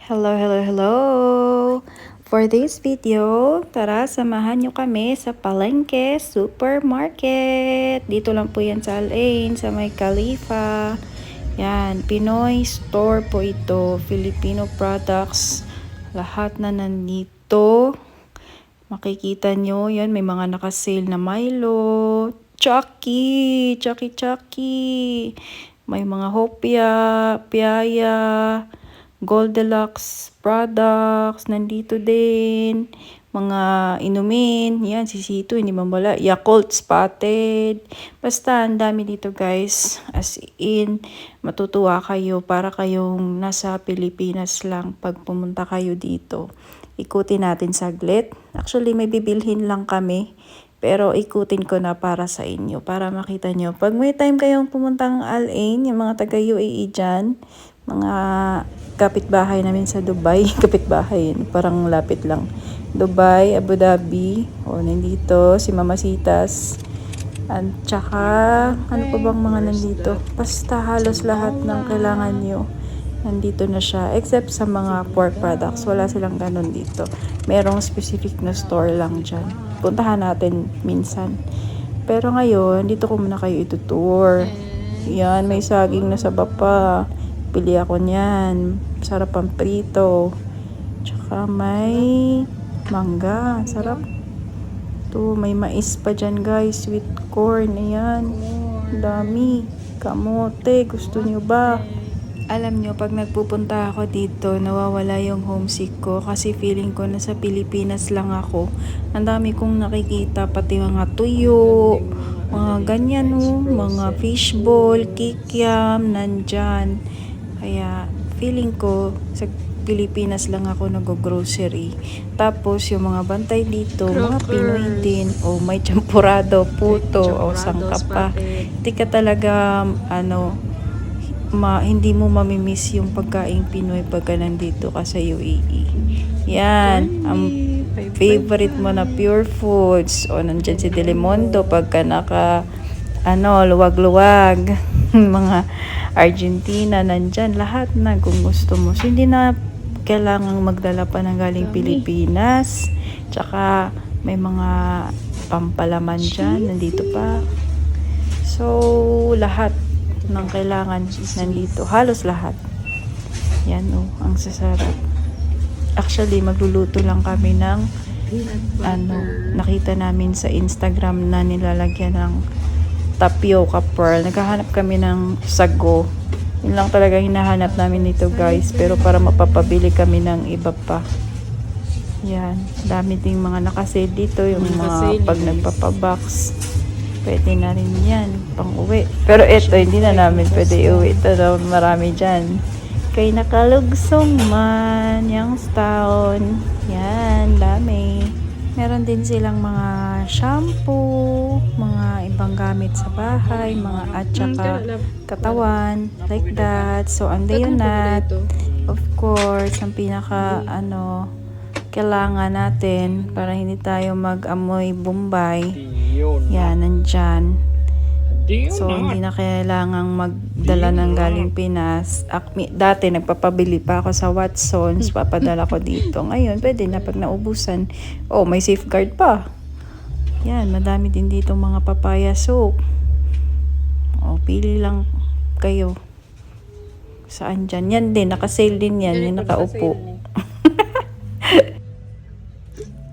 Hello, hello, hello! For this video, tara samahan nyo kami sa Palengke Supermarket. Dito lang po yan sa Al-Ain, sa may Khalifa. Yan, Pinoy store po ito. Filipino products. Lahat na nandito. Makikita nyo, yan, may mga nakasale na Milo. Chucky! Chucky! May mga hopia, piaya, Goldilocks products, nandito din. Mga inumin, yan, sisito, hindi mawala. Yakult spotted. Basta, ang dami dito guys. As in, matutuwa kayo para kayong nasa Pilipinas lang pag pumunta kayo dito. Ikutin natin saglit. Actually, may bibilhin lang kami. Pero ikutin ko na para sa inyo, para makita nyo. Pag may time kayong pumuntang Al-Ain, yung mga taga UAE dyan, mga kapitbahay namin sa Dubai, kapitbahay, parang lapit lang. Dubai, Abu Dhabi, nandito si Mamasitas. At tsaka, ano pa bang mga nandito? Basta halos lahat ng kailangan nyo. Nandito na siya. Except sa mga pork products. Wala silang ganun dito. Merong specific na store lang dyan. Puntahan natin minsan. Pero ngayon, dito ko muna kayo itutour. Yan, may saging na saba pa. Pili ako niyan. Sarap ang prito. Tsaka may mangga. Sarap. Ito, may mais pa dyan guys. Sweet corn. Ayan. Dami. Kamote. Gusto nyo ba? Alam nyo, pag nagpupunta ako dito, nawawala yung homesick ko kasi feeling ko nasa Pilipinas lang ako. Ang dami kong nakikita, pati mga tuyo, mga ganyan mga fishball, kikiam, nandyan. Kaya feeling ko sa Pilipinas lang ako nag-grocery. Tapos yung mga bantay dito, mga Pinoy din. May champurado, puto, sangka pa. Hindi ka talaga, hindi mo mamimiss yung pagkaing Pinoy pagka nandito ka sa UAE. Yan, ang favorite mo na pure foods. Nandyan si Delimundo pagka luwag-luwag. Mga Argentina, nandyan. Lahat na kung gusto mo. So, hindi na kailangang magdala pa ng galing Pilipinas. Tsaka, may mga pampalaman dyan. Nandito pa. So, lahat ng kailangan nandito. Halos lahat. Yan ang sasarap. Actually, magluluto lang kami ng nakita namin sa Instagram na nilalagyan ng tapioca pearl. Naghahanap kami ng sago. Yun lang talaga hinahanap namin dito guys. Pero para mapapabili kami ng iba pa. Yan. Dami ding mga nakasale dito. Yung mga pag nagpapabox. Pwede na rin yan, pang uwi. Pero ito, hindi na namin pwede iuwi. Ito, marami dyan. Kay nakalugsong man, Youngstown. Yan, dami. Meron din silang mga shampoo, mga ibang gamit sa bahay, mga at saka katawan, like that. So, ang Dayonat, of course, ang pinaka, kailangan natin para hindi tayo mag-amoy Bombay. Yan, nandyan. So, hindi na kailangang magdala ng galing Pinas. Dati, nagpapabili pa ako sa Watsons. Papadala ko dito. Ngayon, pwede na pag naubusan. May safeguard pa. Yan, madami din dito mga papaya soap. Pili lang kayo. Saan dyan? Yan din, nakasale din yan. Yung nakaupo.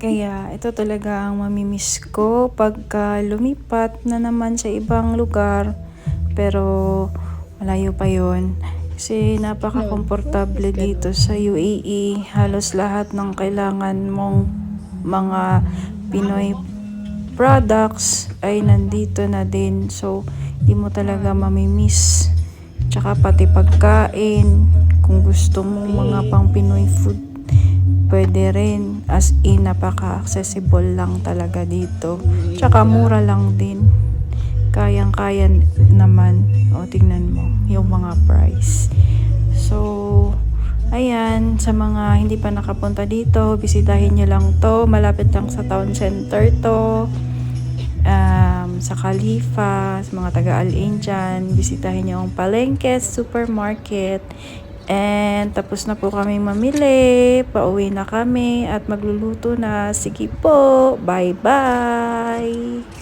Kaya ito talaga ang mamimiss ko pagka lumipat na naman sa ibang lugar. Pero malayo pa yon. Kasi napaka-komportable dito sa UAE. Halos lahat ng kailangan mong mga Pinoy products ay nandito na din. So, di mo talaga mamimiss. Tsaka pati pagkain. Kung gusto mong mga pang Pinoy food, pwede rin. As in, napaka-accessible lang talaga dito. Tsaka mura lang din. Kayang-kaya naman. Tingnan mo yung mga price. So, ayan. Sa mga hindi pa nakapunta dito, bisitahin nyo lang to. Malapit lang sa town center to. Sa Khalifa, sa mga taga Al-Ain dyan, bisitahin nyo ang Palengke Supermarket. And tapos na po kami mamili. Pauwi na kami at magluluto na. Sige po. Bye-bye!